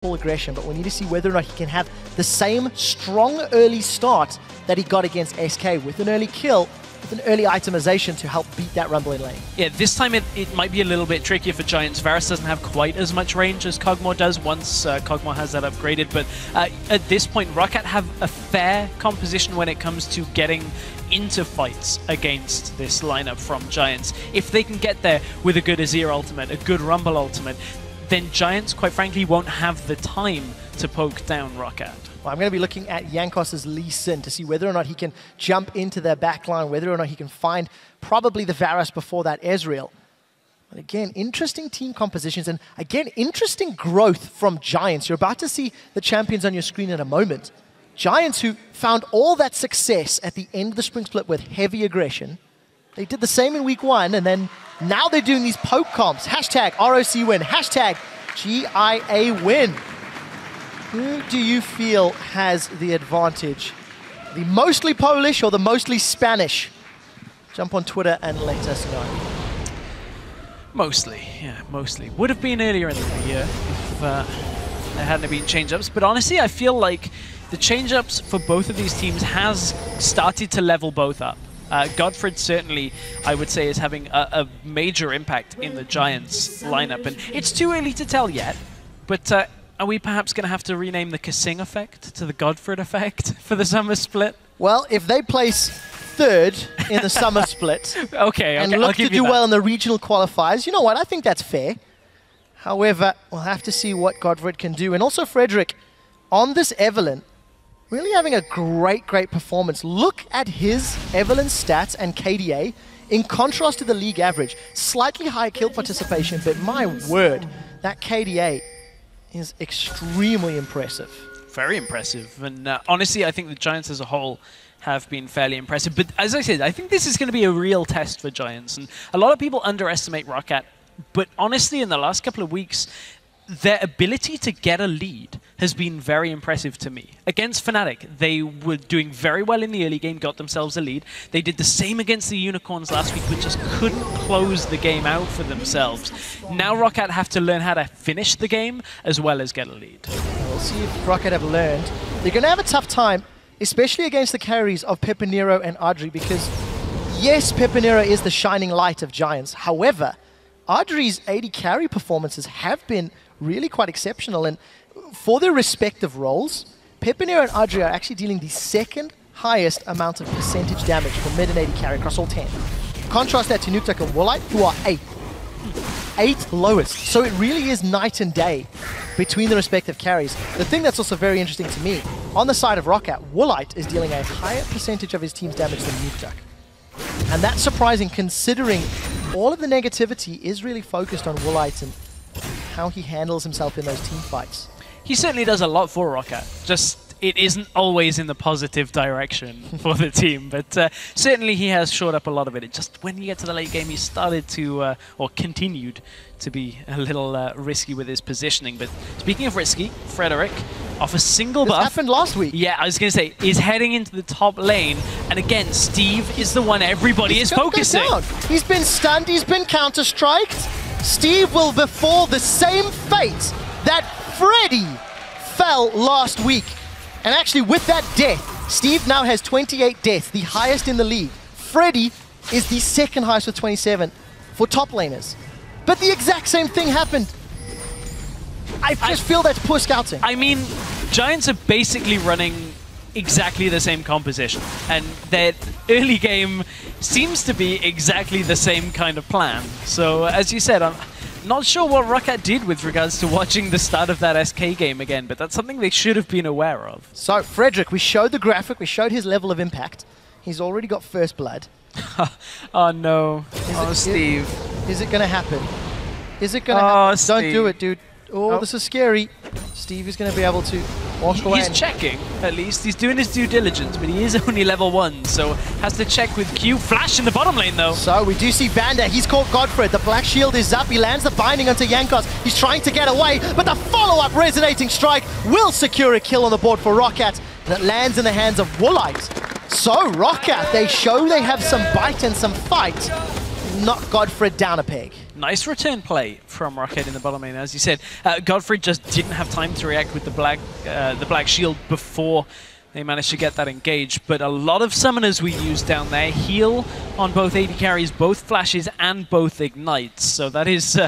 full aggression, but we need to see whether or not he can have the same strong early start that he got against SK with an early kill, with an early itemization to help beat that Rumble in lane. Yeah, this time it might be a little bit trickier for Giants. Varus doesn't have quite as much range as Kog'Maw does once Kog'Maw has that upgraded, but at this point, ROCCAT have a fair composition when it comes to getting into fights against this lineup from Giants. If they can get there with a good Azir ultimate, a good Rumble ultimate, then Giants, quite frankly, won't have the time to poke down ROCCAT. Well, I'm going to be looking at Jankos' Lee Sin to see whether or not he can jump into their backline, whether or not he can find probably the Varus before that Ezreal. But again, interesting team compositions, and again, interesting growth from Giants. You're about to see the champions on your screen in a moment. Giants, who found all that success at the end of the spring split with heavy aggression. They did the same in week 1, and then now they're doing these poke comps. Hashtag ROC win, hashtag GIA win. Who do you feel has the advantage? The mostly Polish or the mostly Spanish? Jump on Twitter and let us know. Mostly, yeah, mostly. Would have been earlier in the year if there hadn't been change-ups, but honestly, I feel like the change-ups for both of these teams has started to level both up. Godfred certainly, I would say, is having a major impact in the Giants lineup, and it's too early to tell yet, but are we perhaps going to have to rename the Kasing effect to the Godfred effect for the summer split? Well, if they place third in the summer split and look to do well in the regional qualifiers, you know what, I think that's fair. However, we'll have to see what Godfred can do. And also Frederick, on this Evelyn, really having a great performance. Look at his Evelyn stats and KDA in contrast to the league average. Slightly higher kill participation, but my word, that KDA is extremely impressive. Very impressive. And honestly, I think the Giants as a whole have been fairly impressive. But as I said, I think this is going to be a real test for Giants. And a lot of people underestimate ROCCAT. But honestly, in the last couple of weeks, their ability to get a lead has been very impressive to me. Against Fnatic, they were doing very well in the early game, got themselves a lead. They did the same against the Unicorns last week, but just couldn't close the game out for themselves. Now ROCCAT have to learn how to finish the game as well as get a lead. We'll see if ROCCAT have learned. They're going to have a tough time, especially against the carries of Pepinero and Adri, because yes, Pepinero is the shining light of Giants. However, Adri's AD carry performances have been really quite exceptional, and for their respective roles, Pepinero and Adri are actually dealing the second highest amount of percentage damage for mid and AD carry across all 10. Contrast that to Nuktak and Woolite, who are 8th lowest. So it really is night and day between the respective carries. The thing that's also very interesting to me, on the side of ROCCAT, Woolite is dealing a higher percentage of his team's damage than Nuktak. And that's surprising considering all of the negativity is really focused on Woolite and how he handles himself in those team fights. He certainly does a lot for ROCCAT. Just it isn't always in the positive direction for the team, but certainly he has shored up a lot of it. Just when you get to the late game, he started to, or continued to be a little risky with his positioning. But speaking of risky, Frederick, off a single buff. This happened last week. Yeah, I was going to say, is heading into the top lane. And again, Steve is the one everybody is focusing. He's been stunned, he's been counter-striked. Steve will befall the same fate that Freddy fell last week. And actually with that death, Steve now has 28 deaths, the highest in the league. Freddy is the second highest with 27 for top laners. But the exact same thing happened. I just feel that's poor scouting. I mean, Giants are basically running exactly the same composition, and their early game seems to be exactly the same kind of plan. So, as you said, I'm not sure what ROCCAT did with regards to watching the start of that SK game again, but that's something they should have been aware of. So, Frederick, we showed the graphic, we showed his level of impact. He's already got first blood. Oh no. Steve. Is it going to happen? Is it going to happen? Steve. Don't do it, dude. Oh, this is scary. Steve is going to be able to walk away. He's checking, at least. He's doing his due diligence, but he is only level 1, so has to check with Q. Flash in the bottom lane, though. So we do see Vander. He's caught Godfred. The black shield is up. He lands the binding onto Jankos. He's trying to get away, but the follow-up resonating strike will secure a kill on the board for ROCCAT, and it lands in the hands of Woolite. So ROCCAT, they show they have some bite and some fight. knock Godfrey down a peg. Nice return play from ROCCAT in the bottom lane. As you said, Godfrey just didn't have time to react with the black shield before they managed to get that engaged. But a lot of summoners we use down there heal on both AD carries, both flashes and both ignites. So that is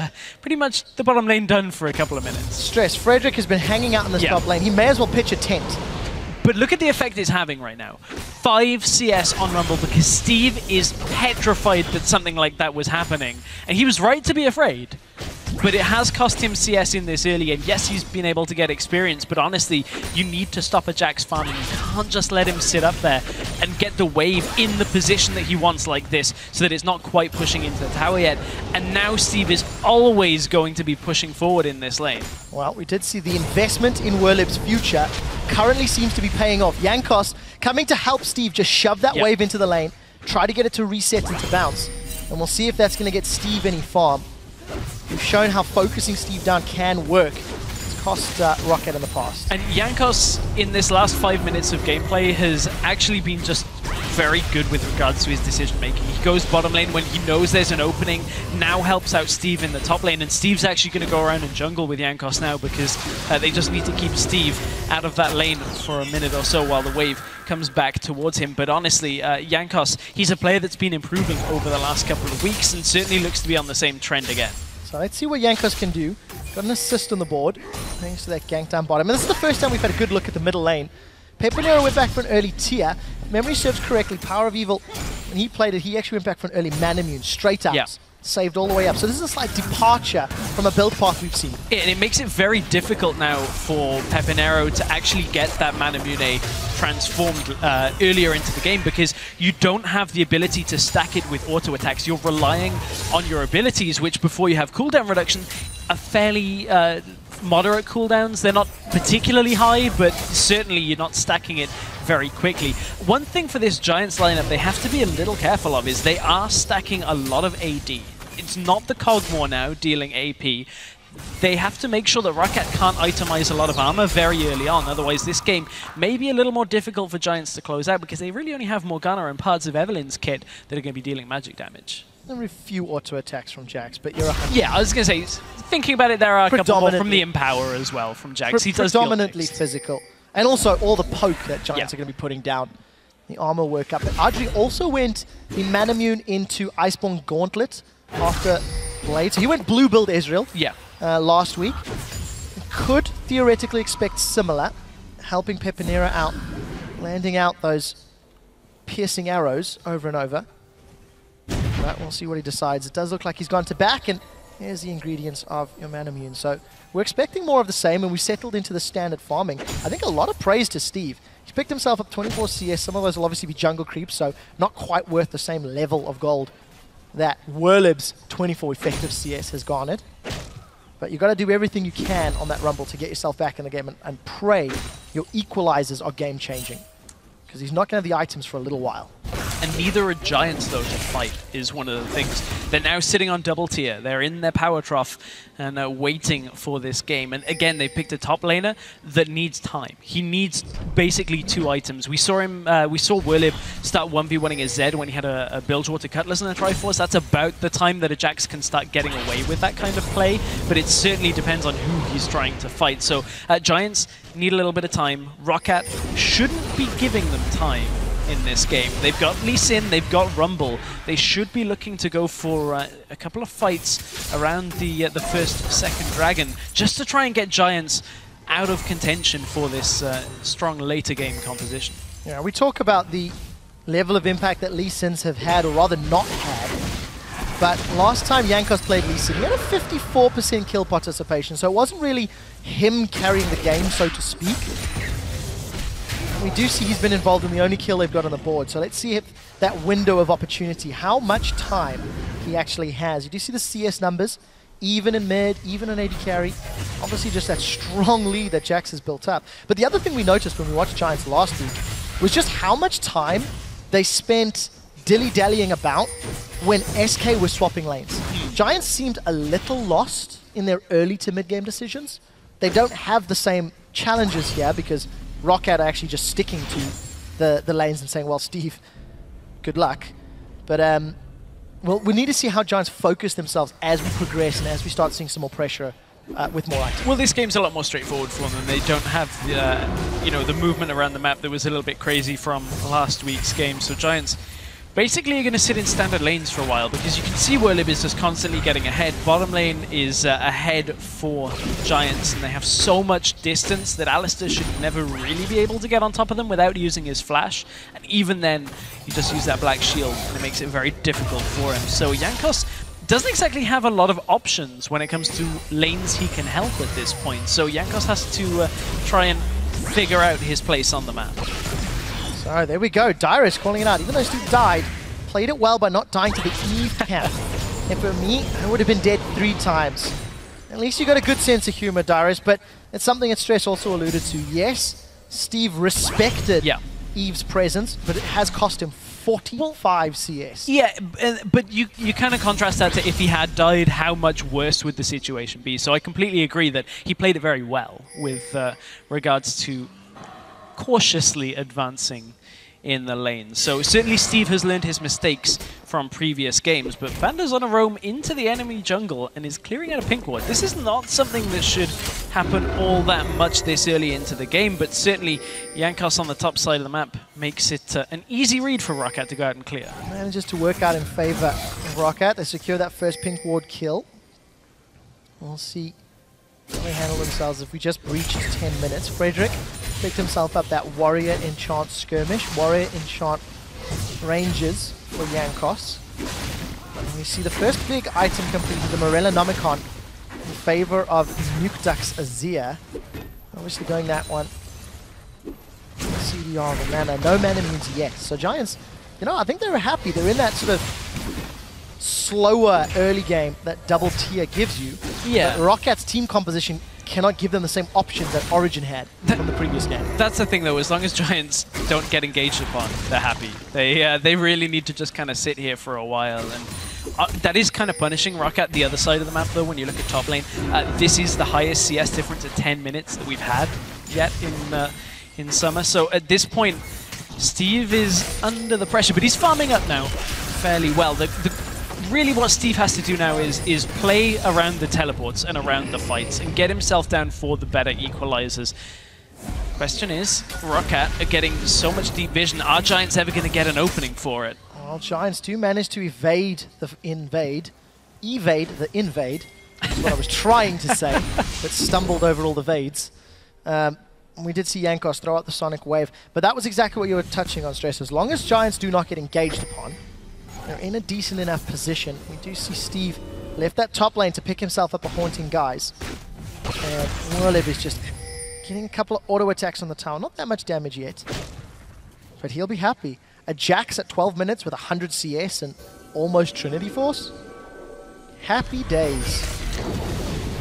pretty much the bottom lane done for a couple of minutes. Stress. Frederick has been hanging out in this top lane. He may as well pitch a tent. But look at the effect it's having right now. 5 CS on Rumble because Steve is petrified that something like that was happening. And he was right to be afraid. But it has cost him CS in this early, and yes, he's been able to get experience, but honestly, you need to stop a Jax farming. You can't just let him sit up there and get the wave in the position that he wants like this, so that it's not quite pushing into the tower yet. And now Steve is always going to be pushing forward in this lane. Well, we did see the investment in Werlib's future currently seems to be paying off. Jankos coming to help Steve just shove that wave into the lane, try to get it to reset and to bounce. And we'll see if that's going to get Steve any farm. We've shown how focusing Steve down can work. It's cost ROCCAT in the past. And Jankos, in this last 5 minutes of gameplay, has actually been just very good with regards to his decision-making. He goes bottom lane when he knows there's an opening, now helps out Steve in the top lane, and Steve's actually going to go around and jungle with Jankos now because they just need to keep Steve out of that lane for a minute or so while the wave comes back towards him. But honestly, Jankos, he's a player that's been improving over the last couple of weeks and certainly looks to be on the same trend again. So let's see what Jankos can do. Got an assist on the board, thanks to that gank down bottom. And this is the first time we've had a good look at the middle lane. Pepanero went back for an early tier. If memory serves correctly, Power of Evil, when he played it, he actually went back for an early Manamune, straight out. Saved all the way up. So this is a slight departure from a build path we've seen. And it makes it very difficult now for Pepanero to actually get that Manamune transformed earlier into the game because you don't have the ability to stack it with auto attacks. You're relying on your abilities, which before you have cooldown reduction are fairly moderate cooldowns. They're not particularly high, but certainly you're not stacking it very quickly. One thing for this Giants lineup they have to be a little careful of is they are stacking a lot of AD. It's not the Cogmore now dealing AP. They have to make sure that ROCCAT can't itemize a lot of armor very early on, otherwise this game may be a little more difficult for Giants to close out because they really only have Morgana and parts of Evelyn's kit that are going to be dealing magic damage. There are a few auto attacks from Jax, but you're 100%. Yeah, I was going to say, thinking about it, there are a couple more from the Empower as well from Jax. He does predominantly physical. And also all the poke that Giants are going to be putting down. The armor work up. But Adri also went the Manamune into Iceborne Gauntlet after Blade. So he went blue build Ezreal last week. Could theoretically expect similar, helping Pepanera out, landing out those piercing arrows over and over. But we'll see what he decides. It does look like he's gone to back, and here's the ingredients of your Manamune. So we're expecting more of the same, and we settled into the standard farming. I think a lot of praise to Steve. He's picked himself up 24 CS. Some of those will obviously be jungle creeps, so not quite worth the same level of gold that Werlib's 24 effective CS has garnered. But you've got to do everything you can on that Rumble to get yourself back in the game and pray your equalizers are game-changing. Because he's not going to have the items for a little while. And neither are Giants, though, to fight, is one of the things. They're now sitting on double tier. They're in their power trough and waiting for this game. And again, they picked a top laner that needs time. He needs basically 2 items. We saw him, we saw Werlib start 1v1ing a Zed when he had a Bilgewater Cutlass and a Triforce. That's about the time that a Jax can start getting away with that kind of play. But it certainly depends on who he's trying to fight. So Giants need a little bit of time. ROCCAT shouldn't be giving them time in this game. They've got Lee Sin, they've got Rumble. They should be looking to go for a couple of fights around the first, second dragon, just to try and get Giants out of contention for this strong later game composition. Yeah, we talk about the level of impact that Lee Sins have had, or rather not had. But last time Jankos played Lee Sin, he had a 54% kill participation, so it wasn't really him carrying the game, so to speak. We do see he's been involved in the only kill they've got on the board. So let's see if that window of opportunity, how much time he actually has. You do see the CS numbers, even in mid, even in AD carry. Obviously just that strong lead that Jax has built up. But the other thing we noticed when we watched Giants last week was just how much time they spent dilly-dallying about when SK was swapping lanes. Giants seemed a little lost in their early to mid-game decisions. They don't have the same challenges here because ROCCAT are actually just sticking to the lanes and saying, well, Steve, good luck. But well, we need to see how Giants focus themselves as we progress and as we start seeing some more pressure with more items. Well, this game's a lot more straightforward for them. They don't have the movement around the map that was a little bit crazy from last week's game. So Giants basically are going to sit in standard lanes for a while, because you can see Whirlib is just constantly getting ahead. Bottom lane is ahead for Giants, and they have so much distance that Alistair should never really be able to get on top of them without using his flash. And even then, you just use that black shield, and it makes it very difficult for him. So Jankos doesn't exactly have a lot of options when it comes to lanes he can help at this point. So Jankos has to try and figure out his place on the map. So there we go, Dyrus calling it out. Even though Steve died, played it well by not dying to the Eve camp. And for me, I would have been dead 3 times. At least you got a good sense of humor, Dyrus, but it's something that Stress also alluded to. Yes, Steve respected Eve's presence, but it has cost him 45 CS. Yeah, but you kind of contrast that to if he had died, how much worse would the situation be? So I completely agree that he played it very well with regards to cautiously advancing in the lane. So certainly Steve has learned his mistakes from previous games, but Vanda's on a roam into the enemy jungle and is clearing out a pink ward. This is not something that should happen all that much this early into the game, but certainly Jankos on the top side of the map makes it an easy read for ROCCAT to go out and clear. Manages to work out in favor of ROCCAT. They secure that first pink ward kill. We'll see how they handle themselves if we just breached 10 minutes. Frederick picked himself up that Warrior Enchant skirmish. Warrior Enchant ranges for Jankos. And we see the first big item completed, the Morella Nomicon, in favor of Nukdak's Azir. Obviously going that one. CDR, the mana. No mana means yes. So Giants, you know, I think they were happy. They're in that sort of slower early game that double tier gives you. Yeah. ROCCAT's team composition cannot give them the same options that Origen had from the previous game. That's the thing, though. As long as Giants don't get engaged upon, they're happy. They really need to just kind of sit here for a while. And that is kind of punishing ROCCAT the other side of the map, though, when you look at top lane. This is the highest CS difference at 10 minutes that we've had yet in summer. So at this point, Steve is under the pressure, but he's farming up now fairly well. Really what Steve has to do now is play around the teleports and around the fights and get himself down for the better equalizers. Question is, ROCCAT are getting so much deep vision. Are Giants ever going to get an opening for it? Well, Giants do manage to evade the invade. That's what I was trying to say, but stumbled over all the vades. We did see Jankos throw out the Sonic Wave, but that was exactly what you were touching on, Stress. As long as Giants do not get engaged upon, they're in a decent enough position. We do see Steve left that top lane to pick himself up a Haunting Guise. And Whirlib is just getting a couple of auto attacks on the tower. Not that much damage yet, but he'll be happy. A Jax at 12 minutes with 100 CS and almost Trinity Force. Happy days.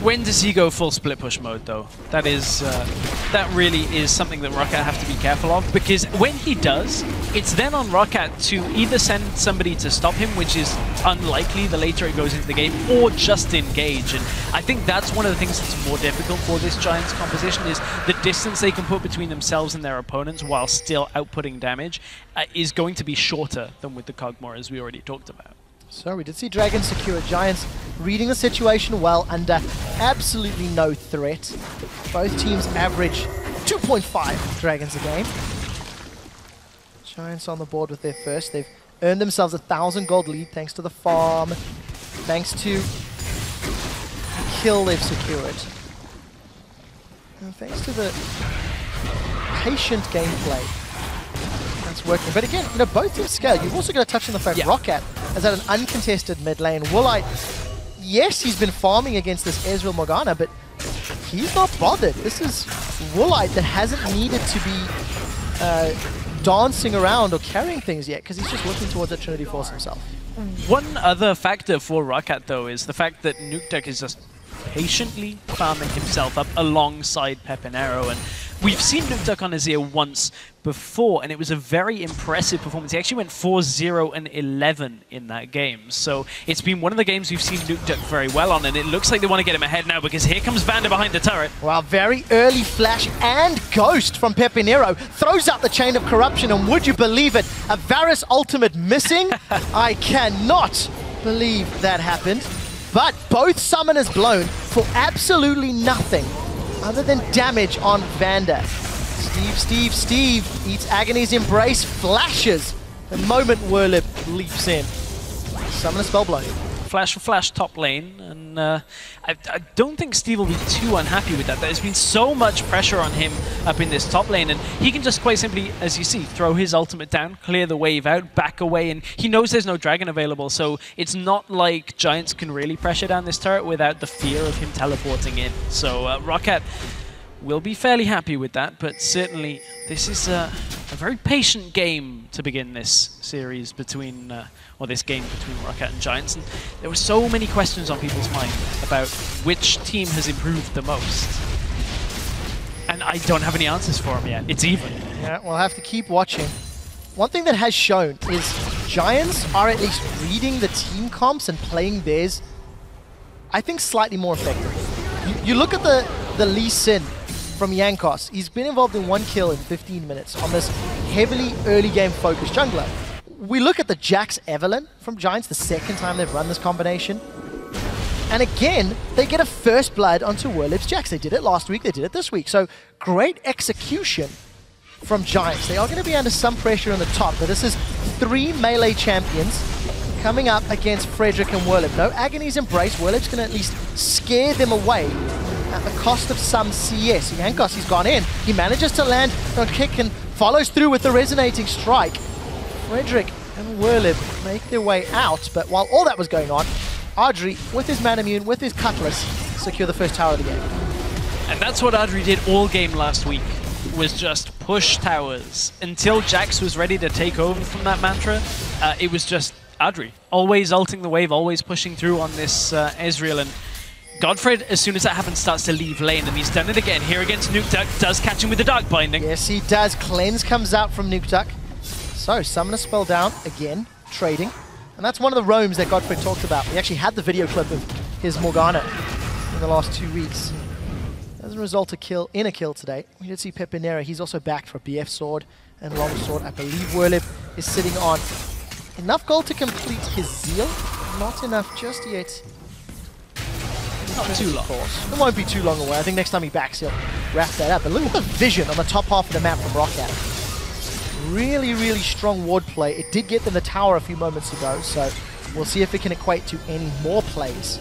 When does he go full split push mode, though? That is, that really is something that ROCCAT have to be careful of, because when he does, it's then on ROCCAT to either send somebody to stop him, which is unlikely the later it goes into the game, or just engage. And I think that's one of the things that's more difficult for this Giants composition, is the distance they can put between themselves and their opponents while still outputting damage is going to be shorter than with the Kog'Maw, as we already talked about. So we did see Dragon secure. Giants reading the situation well, under absolutely no threat. Both teams average 2.5 Dragons a game. Giants on the board with their first. They've earned themselves 1,000 gold lead thanks to the farm, thanks to the kill they've secured. And thanks to the patient gameplay that's working. But again, you know, both teams scale. You've also got to touch on the fact ROCCAT is at an uncontested mid lane. Woolite, yes, he's been farming against this Ezreal Morgana, but he's not bothered. This is Woolite that hasn't needed to be dancing around or carrying things yet, because he's just looking towards that Trinity Force himself. One other factor for ROCCAT, though, is the fact that Nukdak is just patiently farming himself up alongside Pepinero, and we've seen Nukdak on Azir once before, and it was a very impressive performance. He actually went 4-0 and 11 in that game, so it's been one of the games we've seen Nukdak very well on, and it looks like they want to get him ahead now, because here comes Vanda behind the turret. Wow, very early flash and ghost from Pepinero. Throws out the Chain of Corruption, and would you believe it, a Varus ultimate missing? I cannot believe that happened. But both summoners blown for absolutely nothing other than damage on Vander. Steve eats Agony's Embrace, flashes the moment Whirlip leaps in. Summoner spell blown. Flash for flash top lane, and I don't think Steve will be too unhappy with that. There's been so much pressure on him up in this top lane, and he can just quite simply, as you see, throw his ultimate down, clear the wave out, back away, and he knows there's no dragon available, so it's not like Giants can really pressure down this turret without the fear of him teleporting in. So ROCCAT will be fairly happy with that, but certainly this is a very patient game to begin this series between, or this game between ROCCAT and Giants. And there were so many questions on people's mind about which team has improved the most. And I don't have any answers for them yet. It's even. Yeah, we'll have to keep watching. One thing that has shown is Giants are at least reading the team comps and playing theirs, I think, slightly more effectively. You look at the Lee Sin from Jankos. He's been involved in 1 kill in 15 minutes on this heavily early game focused jungler. We look at the Jax Evelynn from Giants, the second time they've run this combination. And again, they get a first blood onto Whirlip's Jax. They did it last week, they did it this week. So great execution from Giants. They are going to be under some pressure on the top, but this is 3 melee champions coming up against Frederick and Whirlip. No Agony's Embrace. Whirlip's going to at least scare them away at the cost of some CS. Jankos, he's gone in. He manages to land on kick and follows through with the resonating strike. Frederick and Whirlip make their way out, but while all that was going on, Ardri, with his Manamune, with his Cutlass, secure the first tower of the game. And that's what Ardri did all game last week, was just push towers. Until Jax was ready to take over from that mantra, it was just Ardri, always ulting the wave, always pushing through on this Ezreal. And Godfred, as soon as that happens, starts to leave lane, and he's done it again here against Nukeduck. Does catch him with the Dark Binding. Yes, he does. Cleanse comes out from Nukeduck. So, Summoner spell down, again, trading. And that's one of the roams that Godfred talked about. We actually had the video clip of his Morgana in the last 2 weeks. Doesn't result in a kill today. We did see Pepinera. He's also back for a BF sword and long sword. I believe Whirlip is sitting on enough gold to complete his Zeal. Not enough just yet. Not too long. It won't be too long away. I think next time he backs, he'll wrap that up. But look at the vision on the top half of the map from ROCCAT. Really, really strong ward play. It did get them the tower a few moments ago, so we'll see if it can equate to any more plays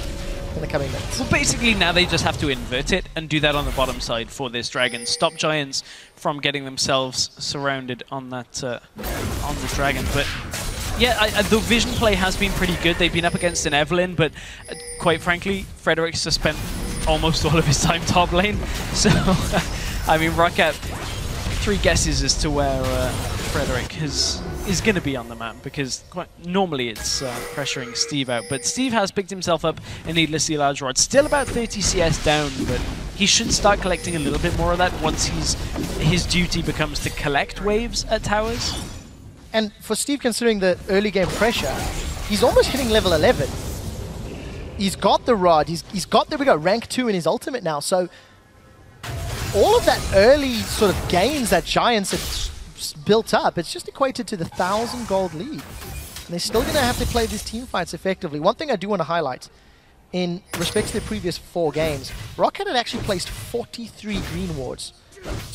in the coming minutes. Well, basically now they just have to invert it and do that on the bottom side for this dragon. Stop Giants from getting themselves surrounded on that on the dragon. But yeah, the vision play has been pretty good. They've been up against an Evelynn, but quite frankly, Frederick's just spent almost all of his time top lane. So, I mean, ROCCAT, 3 guesses as to where Frederick is going to be on the map, because normally it's pressuring Steve out. But Steve has picked himself up a needlessly large rod. Still about 30 CS down, but he should start collecting a little bit more of that once his duty becomes to collect waves at towers. And for Steve, considering the early game pressure, he's almost hitting level 11. He's got the rod, he's got, there we go, rank 2 in his ultimate now. So all of that early sort of gains that Giants had built up, it's just equated to the 1,000 gold lead. And they're still going to have to play these team fights effectively. One thing I do want to highlight, in respect to the previous 4 games, ROCCAT had actually placed 43 green wards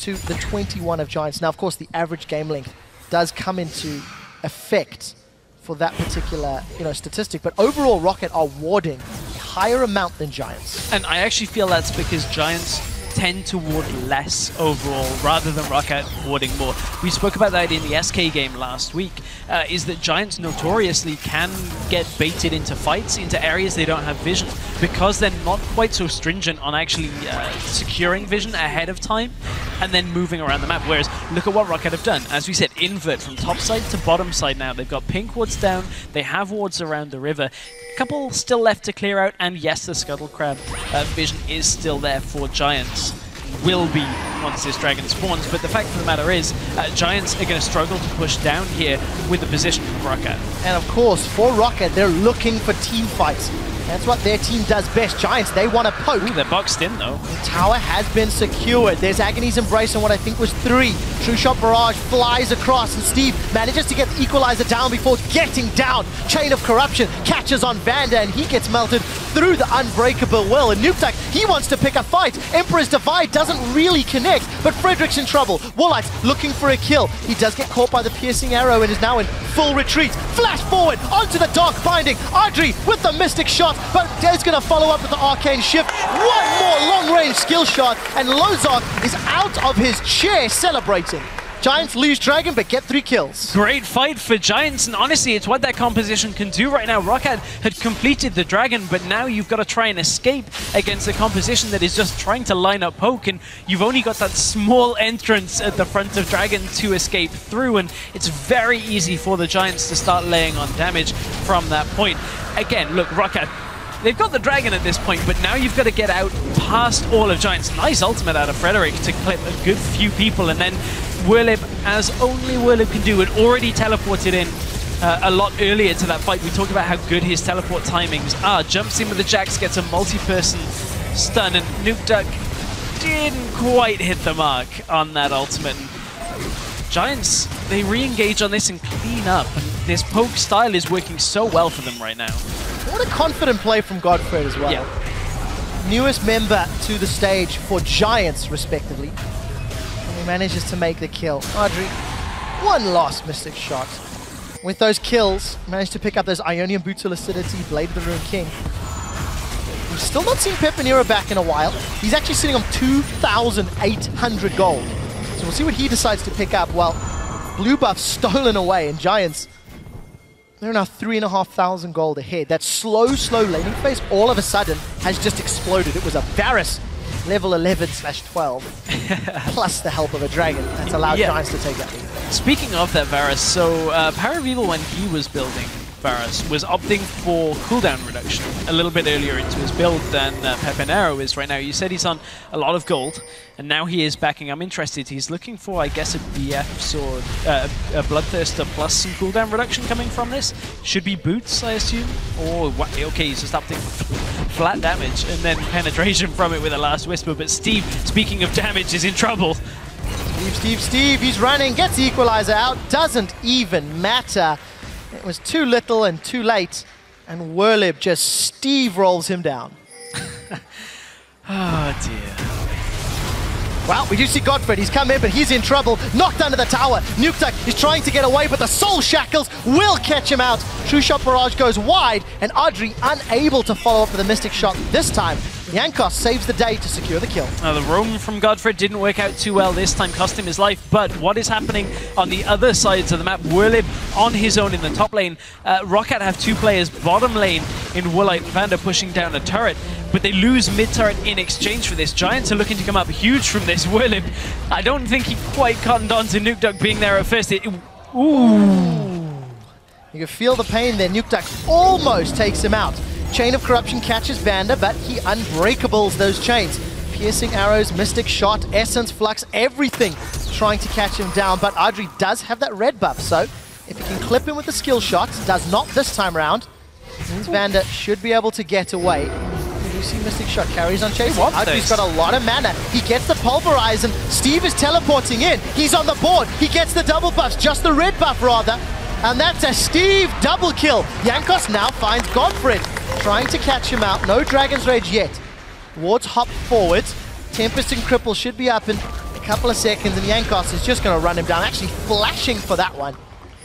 to the 21 of Giants. Now, of course, the average game length does come into effect for that particular, statistic, but overall ROCCAT are warding a higher amount than Giants. And I actually feel that's because Giants tend to ward less overall rather than ROCCAT warding more. We spoke about that in the SK game last week, is that Giants notoriously can get baited into fights, into areas they don't have vision, because they're not quite so stringent on actually securing vision ahead of time and then moving around the map. Whereas, look at what ROCCAT have done. As we said, invert from top side to bottom side now. They've got pink wards down, they have wards around the river. Couple still left to clear out, and yes, the Scuttle Crab vision is still there for Giants. Will be once this dragon spawns, but the fact of the matter is, Giants are going to struggle to push down here with the position from ROCCAT. And of course, for ROCCAT, they're looking for team fights. That's what their team does best. Giants, they want to poke. Ooh, they're boxed in, though. The tower has been secured. There's Agony's Embrace on what I think was 3. True Shot Barrage flies across, and Steve manages to get the Equalizer down before getting down. Chain of Corruption catches on Vanda, and he gets melted through the Unbreakable Will. And Nukeduck, he wants to pick a fight. Emperor's Divide doesn't really connect, but Frederick's in trouble. Woolite looking for a kill. He does get caught by the piercing arrow and is now in full retreat. Flash forward onto the Dark Binding. Audrey with the Mystic Shot, but Dead's going to follow up with the Arcane Shift. One more long-range skill shot, and Lozok is out of his chair celebrating. Giants lose Dragon, but get 3 kills. Great fight for Giants, and honestly, it's what that composition can do right now. ROCCAT had completed the Dragon, but now you've got to try and escape against a composition that is just trying to line up poke, and you've only got that small entrance at the front of Dragon to escape through, and it's very easy for the Giants to start laying on damage from that point. Again, look, ROCCAT, they've got the Dragon at this point, but now you've got to get out past all of Giants. Nice ultimate out of Frederick to clip a good few people, and then Werlib, as only Werlib can do, had already teleported in a lot earlier to that fight. We talked about how good his teleport timings are. Jumps in with the Jax, gets a multi-person stun, and Nukeduck didn't quite hit the mark on that ultimate. Giants, they re-engage on this and clean up. And this poke style is working so well for them right now. What a confident play from Godfred as well. Yeah. Newest member to the stage for Giants, respectively. And he manages to make the kill. Audrey, one lost Mystic Shot. With those kills, managed to pick up those Ionian Boots of Lucidity, Blade of the Ruined King. We've still not seen Pepinero back in a while. He's actually sitting on 2,800 gold. So we'll see what he decides to pick up. Well, blue buff stolen away, and Giants, they're now 3,500 gold ahead. That slow laning phase all of a sudden has just exploded. It was a Varus level 11/12 plus the help of a Dragon. That's allowed Giants to take that lead. Speaking of that Varus, so Power of Evil, when he was building Varus, was opting for cooldown reduction a little bit earlier into his build than Pepinero is right now. You said he's on a lot of gold, and now he is backing. I'm interested. He's looking for, I guess, a BF sword, a Bloodthirster plus some cooldown reduction coming from this. Should be boots, I assume. Or okay, he's just opting for flat damage and then penetration from it with a Last Whisper. But Steve, speaking of damage, is in trouble. Steve, he's running, gets the Equalizer out, doesn't even matter. It was too little and too late, and Werlib just Steve rolls him down. Oh dear. Well, we do see Godfred. He's come in, but he's in trouble. Knocked under the tower. Nukeduck is trying to get away, but the Soul Shackles will catch him out. True Shot Barrage goes wide, and Audrey unable to follow up with a Mystic Shot this time. Yankos saves the day to secure the kill. The roam from Godfred didn't work out too well this time, cost him his life. But what is happening on the other sides of the map? Werlib on his own in the top lane. ROCCAT have 2 players bottom lane in Woolite and Vanda pushing down a turret, but they lose mid-turret in exchange for this. Giants are looking to come up huge from this. Werlib, I don't think he quite cottoned on to Nukeduck being there at first. Ooh. You can feel the pain there. Nukeduck almost takes him out. Chain of Corruption catches Vanda, but he unbreakables those chains. Piercing arrows, Mystic Shot, Essence, Flux, everything trying to catch him down. But Audrey does have that red buff, so if he can clip him with the skill shot, does not this time around, means Vanda should be able to get away. You see Mystic Shot carries on chasing. Audrey's got a lot of mana. He gets the Pulverize, and Steve is teleporting in. He's on the board. He gets the double buffs, just the red buff rather. And that's a Steve double kill. Yankos now finds Godfred, trying to catch him out. No Dragon's Rage yet. Wards hop forward. Tempest and Cripple should be up in a couple of seconds, and Yankos is just going to run him down, actually flashing for that one.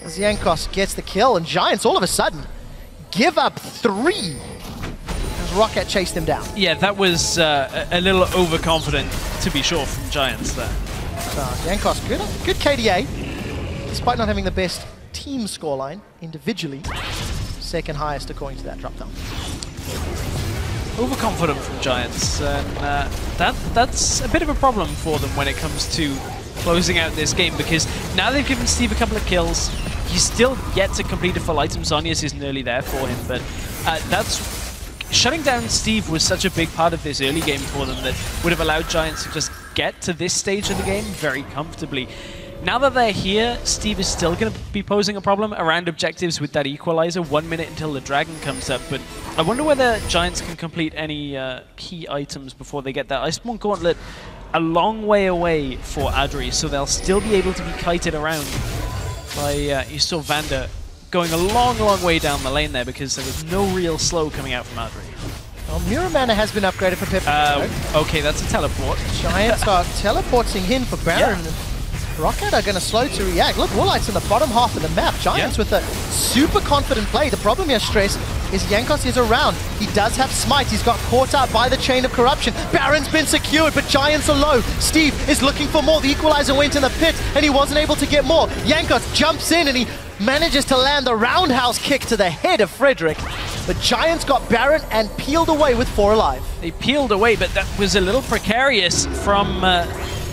As Yankos gets the kill, and Giants all of a sudden give up 3 as ROCCAT chased them down. Yeah, that was a little overconfident, to be sure, from Giants there. So Yankos, good KDA, despite not having the best team scoreline individually. Second highest according to that drop down. Overconfident from Giants, and that's a bit of a problem for them when it comes to closing out this game, because now they've given Steve a couple of kills. He's still yet to complete a full item. Zhonya's is nearly there for him, but shutting down Steve was such a big part of this early game for them that would have allowed Giants to just get to this stage of the game very comfortably. Now that they're here, Steve is still going to be posing a problem around objectives with that equalizer. 1 minute until the dragon comes up, but I wonder whether Giants can complete any key items before they get that Iceborne Gauntlet a long way away for Adri, so they'll still be able to be kited around by, you saw Vander going a long, long way down the lane there because there was no real slow coming out from Adri. Well, Mirror Mana has been upgraded for Pep. Okay, that's a teleport. Giants are teleporting in for Baron. Yeah. ROCCAT are going to slow to react. Look, Woolite's in the bottom half of the map. Giants with a super confident play. The problem here, Stress, is Jankos is around. He does have Smite. He's got caught out by the Chain of Corruption. Baron's been secured, but Giants are low. Steve is looking for more. The Equalizer went in the pit, and he wasn't able to get more. Jankos jumps in, and he manages to land the roundhouse kick to the head of Frederick. But Giants got Baron and peeled away with 4 alive. They peeled away, but that was a little precarious from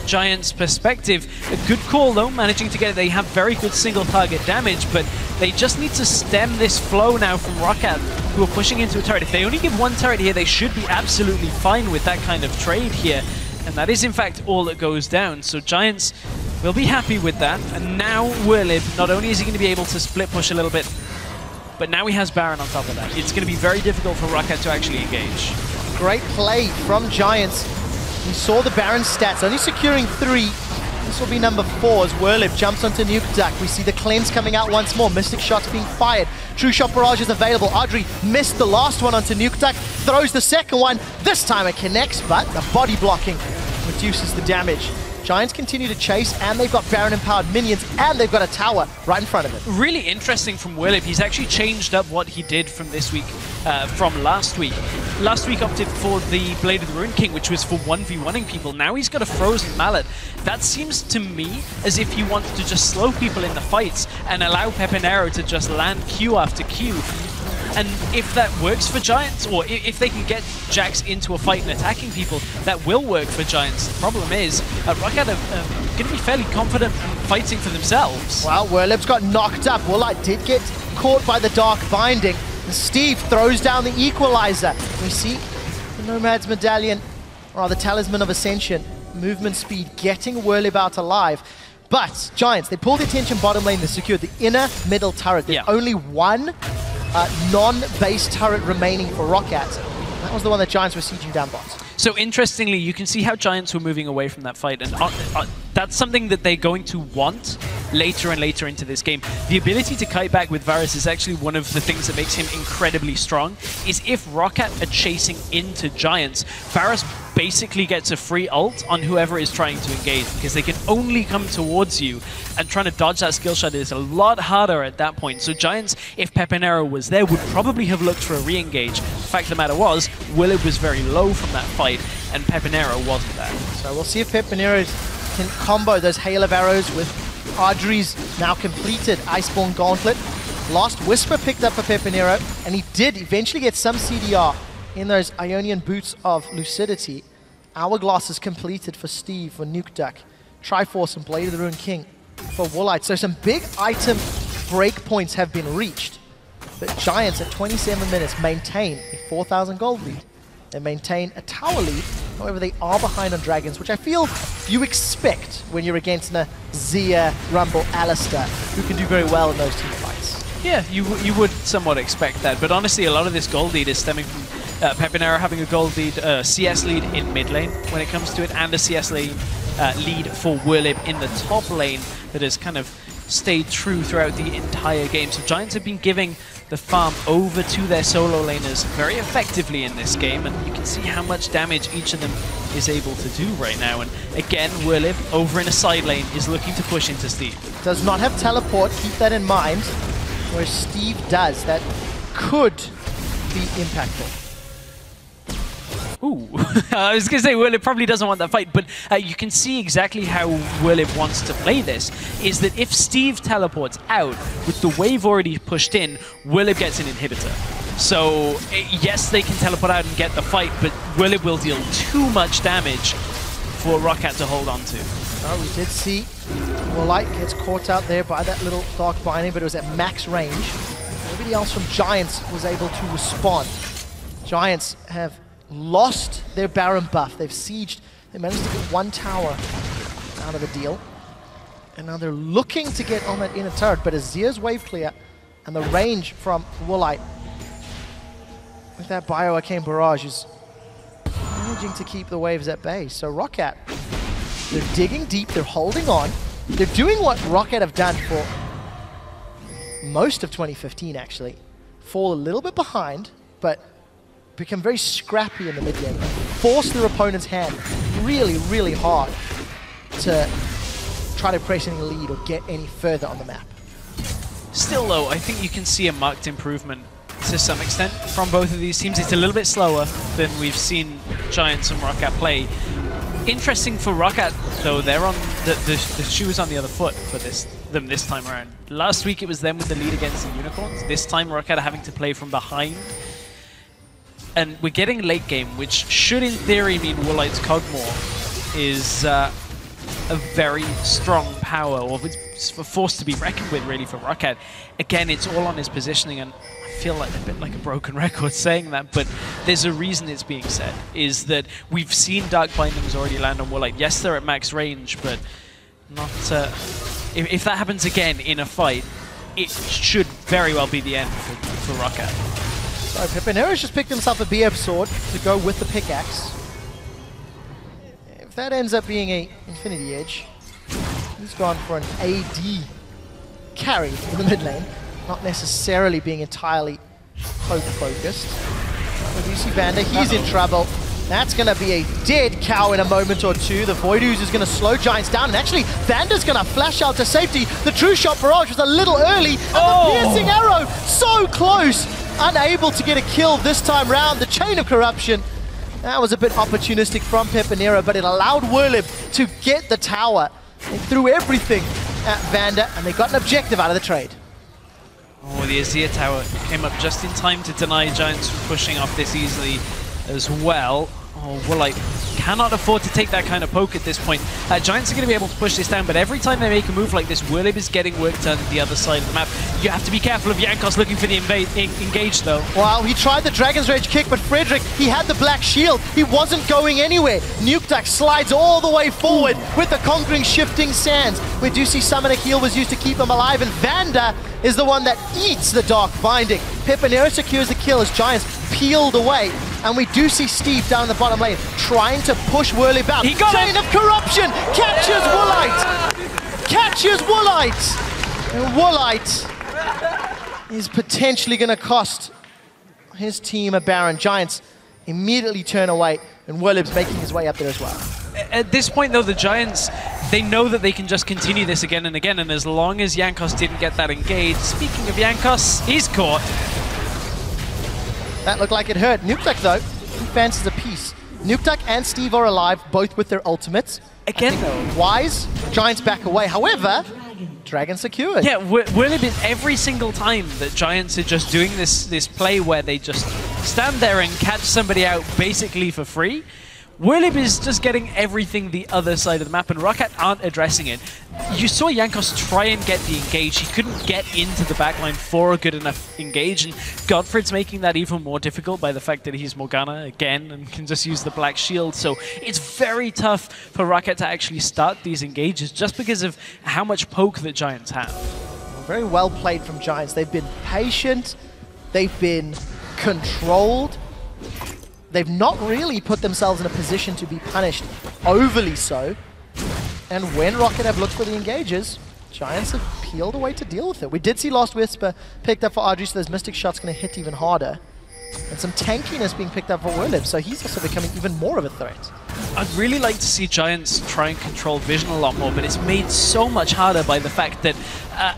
Giants' perspective. A good call though, managing to get it. They have very good single target damage, but they just need to stem this flow now from ROCCAT, who are pushing into a turret. If they only give 1 turret here, they should be absolutely fine with that kind of trade here. And that is in fact all that goes down. So Giants will be happy with that. And now Werlib, not only is he going to be able to split push a little bit, but now he has Baron on top of that. It's going to be very difficult for ROCCAT to actually engage. Great play from Giants. We saw the Baron stats, only securing 3. This will be number 4 as Werlib jumps onto Nuke Duck. We see the cleanse coming out once more. Mystic shots being fired. True Shot Barrage is available. Adri missed the last one onto Nuke Duck. Throws the second one. This time it connects, but the body blocking reduces the damage. Giants continue to chase, and they've got Baron-empowered minions, and they've got a tower right in front of it. Really interesting from Werlib. He's actually changed up what he did from this week, from last week. Last week opted for the Blade of the Ruined King, which was for 1v1ing people. Now he's got a Frozen Mallet. That seems to me as if he wants to just slow people in the fights and allow Pepinero to just land Q after Q. And if that works for Giants, or if they can get Jax into a fight and attacking people, that will work for Giants. The problem is, ROCCAT are going to be fairly confident fighting for themselves. Well, Werlib's got knocked up. Woolite did get caught by the Dark Binding. And Steve throws down the Equalizer. We see the Nomad's Medallion, or the Talisman of Ascension, movement speed, getting Werlib out alive. But Giants, they pulled the attention bottom lane, they secured the inner middle turret. There's only one non-base turret remaining for ROCCAT. That was the one that Giants were sieging down bot. So interestingly, you can see how Giants were moving away from that fight, and that's something that they're going to want later and later into this game. The ability to kite back with Varus is actually one of the things that makes him incredibly strong, is if ROCCAT are chasing into Giants, Varus basically gets a free ult on whoever is trying to engage, because they can only come towards you, and trying to dodge that skill shot is a lot harder at that point. So Giants, if Pepinero was there, would probably have looked for a re-engage. The fact of the matter was, Willib was very low from that fight, and Pepinero wasn't there. So we'll see if Pepinero can combo those Hail of Arrows with Adri's now completed Iceborne Gauntlet. Last Whisper picked up for Pepinero, and he did eventually get some CDR in those Ionian Boots of Lucidity. Hourglass is completed for Steve, for Nuke Duck, Triforce and Blade of the Ruined King for Woolite. So some big item breakpoints have been reached, but Giants at 27 minutes maintain a 4,000 gold lead. They maintain a tower lead. However, they are behind on Dragons, which I feel you expect when you're against a Zia, Rumble, Alistair, who can do very well in those team fights. Yeah, you would somewhat expect that, but honestly, a lot of this gold lead is stemming from Pepinero having a gold lead, CS lead in mid lane when it comes to it, and a CS lane lead for Werlib in the top lane that has kind of stayed true throughout the entire game. So Giants have been giving the farm over to their solo laners very effectively in this game, and you can see how much damage each of them is able to do right now. And again, Werlib over in a side lane is looking to push into Steve. Does not have teleport, keep that in mind, whereas Steve does. That could be impactful. Ooh, I was going to say Werlib probably doesn't want that fight, but you can see exactly how Werlib wants to play this, is that if Steve teleports out, with the wave already pushed in, Werlib gets an inhibitor. So, yes, they can teleport out and get the fight, but Werlib will deal too much damage for ROCCAT to hold on to. Oh, we did see Woolite gets caught out there by that little Dark Binding, but it was at max range. Nobody else from Giants was able to respond. Giants have lost their Baron buff. They've sieged. They managed to get one tower out of the deal. And now they're looking to get on that inner turret, but Azir's wave clear and the range from Woolite with that Bio-Arcane Barrage is managing to keep the waves at bay. So ROCCAT, they're digging deep, they're holding on. They're doing what ROCCAT have done for most of 2015 actually. Fall a little bit behind, but become very scrappy in the mid game. Force their opponent's hand really, really hard to try to press any lead or get any further on the map. Still though, I think you can see a marked improvement to some extent from both of these teams. It's a little bit slower than we've seen Giants and ROCCAT play. Interesting for ROCCAT though, they're on the shoe is on the other foot for them this time around. Last week it was them with the lead against the Unicorns. This time ROCCAT are having to play from behind. And we're getting late game, which should in theory mean Woolite's Cogmore is a very strong power, or it's a force to be reckoned with really for ROCCAT. Again, it's all on his positioning, and I feel like a bit like a broken record saying that, but there's a reason it's being said, is that we've seen Dark Bindings already land on Woolite. Yes, they're at max range, but not... if that happens again in a fight, it should very well be the end for ROCCAT. So Pepinero's just picked himself a BF sword to go with the pickaxe. If that ends up being a Infinity Edge, he's gone for an AD carry in the mid lane, not necessarily being entirely poke focused. But you see Vander, he's in trouble. That's going to be a dead Qiao in a moment or two. The Void Ooze is going to slow Giants down, and actually Vander's going to flash out to safety. The True Shot Barrage was a little early, and the Piercing Arrow so close. Unable to get a kill this time round. The Chain of Corruption, that was a bit opportunistic from Pepinero, but it allowed Werlib to get the tower. They threw everything at Vander, and they got an objective out of the trade. Oh, the Azir tower came up just in time to deny Giants from pushing off this easily as well. Oh, Woolite cannot afford to take that kind of poke at this point. Giants are going to be able to push this down, but every time they make a move like this, Werlib is getting work done the other side of the map. You have to be careful of Jankos looking for the engage, though. Well, he tried the Dragon's Rage kick, but Frederick, he had the black shield. He wasn't going anywhere. Nukeduck slides all the way forward with the Conquering Shifting Sands. We do see Summoner Heal was used to keep him alive, and Vander is the one that eats the Dark Binding. Pepinero secures the kill as Giants peeled away. And we do see Steve down in the bottom lane trying to push Werlib out. He got Chain of Corruption catches Woolite! Catches Woolite! And Woolite is potentially going to cost his team a Baron. Giants immediately turn away, and Werlib's making his way up there as well. At this point, though, the Giants, they know that they can just continue this again and again, and as long as Jankos didn't get that engaged, speaking of Jankos, he's caught. That looked like it hurt. Nukeduck, though, he fancies a piece. Nukeduck and Steve are alive, both with their ultimates. Again, though. Wise, Giants back away. However, Dragon secured. Yeah, Werlib is every single time that Giants are just doing this play where they just stand there and catch somebody out basically for free. Werlib is just getting everything the other side of the map, and ROCCAT aren't addressing it. You saw Jankos try and get the engage. He couldn't get into the backline for a good enough engage, and Godfred's making that even more difficult by the fact that he's Morgana again and can just use the black shield. So it's very tough for ROCCAT to actually start these engages just because of how much poke that Giants have. Very well played from Giants. They've been patient. They've been controlled. They've not really put themselves in a position to be punished overly so. And when ROCCAT have looked for the engages, Giants have peeled away to deal with it. We did see Lost Whisper picked up for Audrey, so those Mystic Shots going to hit even harder. And some tankiness being picked up for Werlib, so he's also becoming even more of a threat. I'd really like to see Giants try and control vision a lot more, but it's made so much harder by the fact that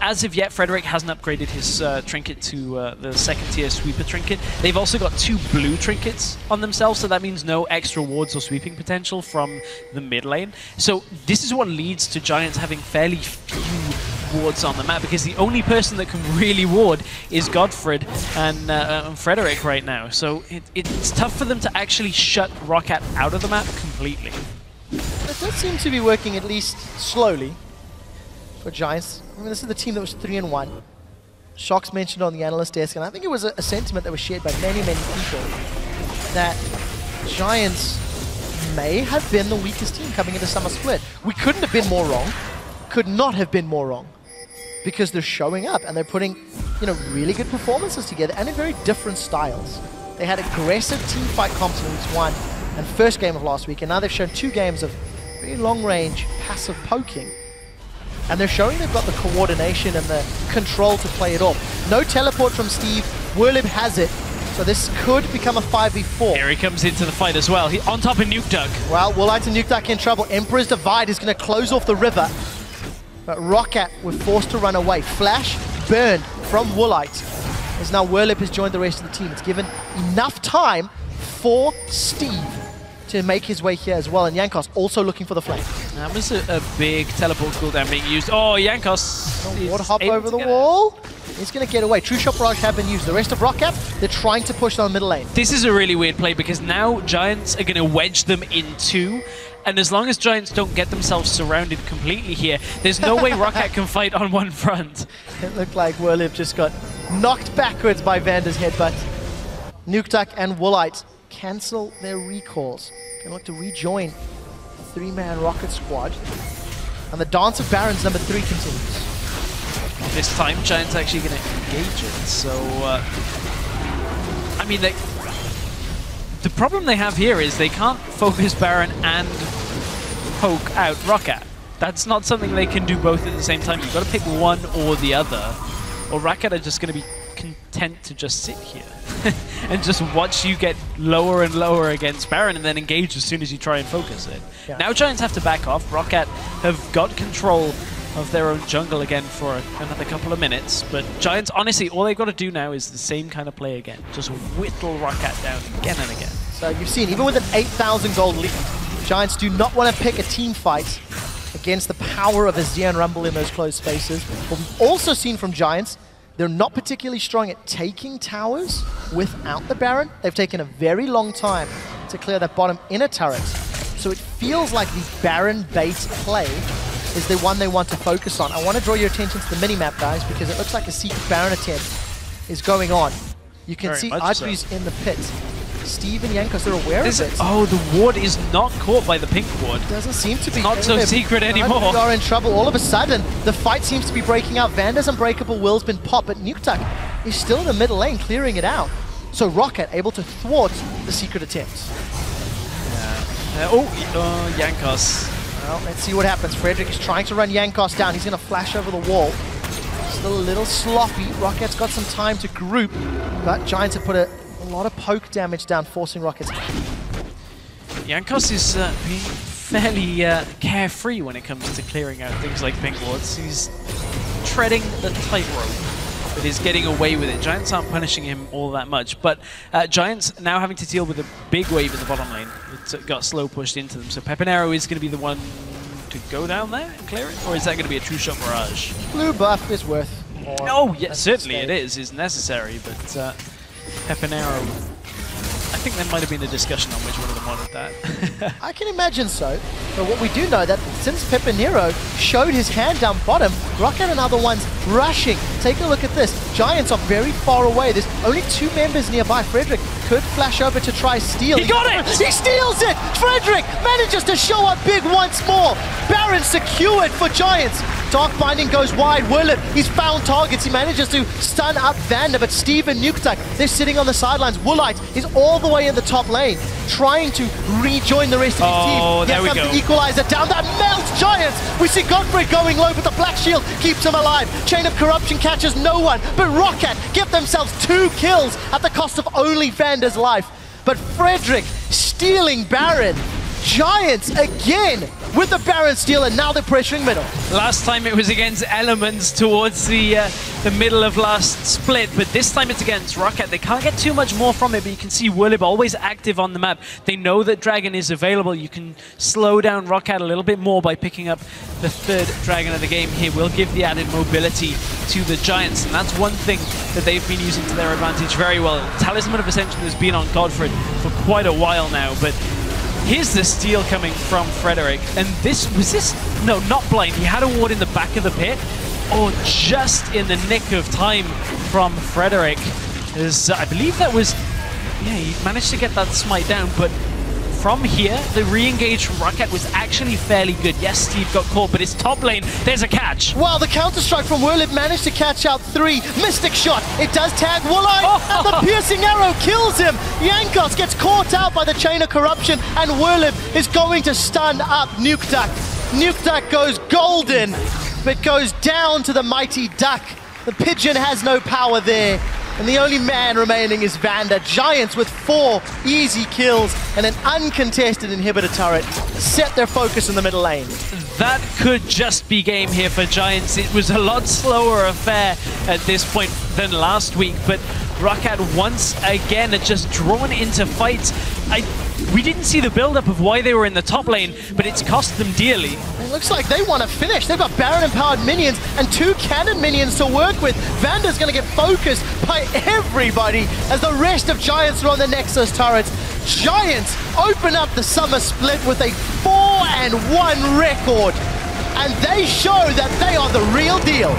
as of yet, Frederick hasn't upgraded his trinket to the second tier sweeper trinket. They've also got 2 blue trinkets on themselves, so that means no extra wards or sweeping potential from the mid lane. So this is what leads to Giants having fairly few wards on the map, because the only person that can really ward is Godfred and Frederick right now. So it's tough for them to actually shut ROCCAT out of the map completely. It does seem to be working at least slowly for Giants. I mean, this is the team that was 3-1. Shock's mentioned on the analyst desk, and I think it was a sentiment that was shared by many, many people, that Giants may have been the weakest team coming into Summer Split. We couldn't have been more wrong. could not have been more wrong, because they're showing up and they're putting, you know, really good performances together and in very different styles. They had aggressive team fight comps in weeks 1 and first game of last week, and now they've shown 2 games of very long-range passive poking. And they're showing they've got the coordination and the control to play it off. No teleport from Steve. Werlib has it, so this could become a 5v4. Here he comes into the fight as well. He on top of NukeDuck. Well, Woolite and NukeDuck in trouble. Emperor's Divide is going to close off the river. But ROCCAT were forced to run away. Flash burned from Woolite. As now Werlib has joined the rest of the team. It's given enough time for Steve to make his way here as well. And Jankos also looking for the flank. That was a big teleport cooldown being used. Oh, Jankos. What hop over the wall? He's going to get away. True Shot Barrage have been used. The rest of ROCCAT, they're trying to push down the middle lane. This is a really weird play because now Giants are going to wedge them in 2. And as long as Giants don't get themselves surrounded completely here, there's no way ROCCAT can fight on one front. It looked like Werlib just got knocked backwards by Vander's headbutt. NukeDuck and Woolite cancel their recalls. Gonna look to rejoin the 3-man ROCCAT squad. And the Dance of Barons number 3 continues. This time, Giants actually going to engage it. So, I mean, the problem they have here is they can't focus Baron and poke out ROCCAT. That's not something they can do both at the same time. You've got to pick one or the other, or ROCCAT are just going to be content to just sit here and just watch you get lower and lower against Baron and then engage as soon as you try and focus it. Yeah. Now Giants have to back off. ROCCAT have got control of their own jungle again for another couple of minutes, but Giants, honestly, all they've got to do now is the same kind of play again. Just whittle ROCCAT down again and again. So you've seen, even with an 8,000 gold lead, Giants do not want to pick a team fight against the power of a Xeon Rumble in those closed spaces. But we've also seen from Giants, they're not particularly strong at taking towers without the Baron. They've taken a very long time to clear that bottom inner turret. So it feels like the Baron bait play is the one they want to focus on. I want to draw your attention to the minimap, guys, because it looks like a secret Baron attempt is going on. You can see Adri's in the pit. Steve and Jankos are aware of it. Oh, the ward is not caught by the pink ward. Doesn't seem to be. Not so secret anymore. They are in trouble. All of a sudden, the fight seems to be breaking out. Vander's Unbreakable Will's been popped, but NukeDuck is still in the middle lane, clearing it out. So ROCCAT able to thwart the secret attempts. Jankos. Well, let's see what happens. Frederick is trying to run Jankos down. He's going to flash over the wall. Still a little sloppy. ROCCAT's got some time to group, but Giants have put a lot of poke damage down, forcing ROCCAT's hand. Jankos is being fairly carefree when it comes to clearing out things like pink wards. He's treading the tightrope, but he's getting away with it. Giants aren't punishing him all that much, but Giants now having to deal with a big wave in the bottom lane. It got slow pushed into them, so Pepinero is going to be the one to go down there and clear it, or is that going to be a True Shot Barrage? Blue buff is worth more. Oh, yeah, certainly it is necessary, but Pepinero, I think there might have been a discussion on which one of them wanted that. I can imagine so, but what we do know that since Pepinero showed his hand down bottom, ROCCAT and other ones rushing. Take a look at this. Giants are very far away. There's only 2 members nearby. Frederick could flash over to try steal. He got it! He steals it! Frederick manages to show up big once more. Baron secured for Giants. Dark Binding goes wide. Werlib, he's found targets. He manages to stun up Vander, but Steve and NukeDuck, they're sitting on the sidelines. Woolite is all the way in the top lane, trying to rejoin the rest of his team. Oh, there we go. The equalizer down. That melts Giants. We see Godfrey going low, but the Black Shield keeps him alive. Chain of Corruption catches no one, but ROCCAT give themselves 2 kills at the cost of only Vander's life. But Frederick stealing Baron. Giants again with the Baron steal, and now they're pressuring middle. Last time it was against Elements towards the middle of last split, but this time it's against ROCCAT. They can't get too much more from it, but you can see Werlib always active on the map. They know that Dragon is available. You can slow down ROCCAT a little bit more by picking up the 3rd Dragon of the game here. Will give the added mobility to the Giants, and that's one thing that they've been using to their advantage very well. Talisman of Ascension has been on Godfrey for quite a while now, but here's the steal coming from Frederick, and no, not blind. He had a ward in the back of the pit. Oh, just in the nick of time from Frederick. I believe that was, yeah, he managed to get that smite down, but from here, the re-engage from ROCCAT was actually fairly good. Yes, Steve got caught, but his top lane, there's a catch. Wow, the counter-strike from Whirlip managed to catch out 3. Mystic shot, it does tag Woolite, and the piercing arrow kills him. Jankos gets caught out by the chain of corruption, and Whirlip is going to stun up Nuke Duck. Nuke Duck goes golden, but goes down to the mighty Duck. The Pigeon has no power there. And the only man remaining is Vander. Giants with 4 easy kills and an uncontested inhibitor turret set their focus in the middle lane. That could just be game here for Giants. It was a lot slower affair at this point than last week, but ROCCAT once again are just drawn into fights. We didn't see the build-up of why they were in the top lane, but it's cost them dearly. It looks like they want to finish. They've got Baron-empowered minions and 2 cannon minions to work with. Vander's going to get focused by everybody as the rest of Giants are on the Nexus turrets. Giants open up the summer split with a 4-1 record, and they show that they are the real deal.